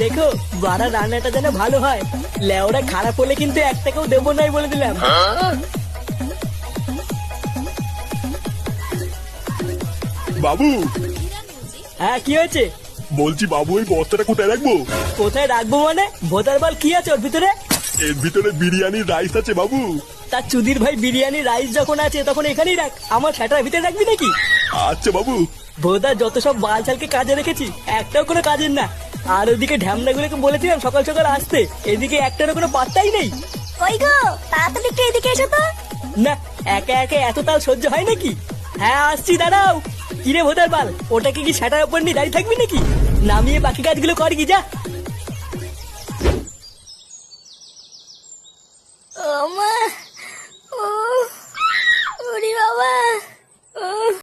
দেখো বাড়া রান্নাটা যেন ভালো হয়, লেওরা খারাপ হলে কিন্তু একটাকেও দেবো নাই বলে দিলাম। বাবু, হ্যাঁ কি হয়েছে? বলছি বাবু ওই বস্তাটা কোথায় রাখবো? কোথায় রাখবো মানে? ভোটার বল কি আছে ওর ভিতরে? এর ভিতরে বিরিয়ানির রাইস আছে বাবু। তার চুদির ভাই বিরিয়ানি রাইস যখন আছে তখন এখানেই রাখ, আমার সেটার ভিতরে রাখবি নাকি? আচ্ছা বাবু। ভোদা যত সব বালছালকে কাজে রেখেছি একটাও কোনো কাজের না। আর ওদিকে ঢ্যামনাগুলোকে বলেছিলাম সকাল সকাল আসতে, এদিকে একটারও কোনো পাত্তাই নেই। কই গো, তাড়াতাড়ি একটু এদিকে এসো তো। না, একে একে এত তাল সহ্য হয় নাকি? হ্যাঁ আসছি, দাঁড়াও। কিরে ভোটার বাল, ওটাকে কি সেটার উপর নিয়ে দাঁড়িয়ে থাকবি নাকি? নামিয়ে বাকি কাজগুলো কর কি যা।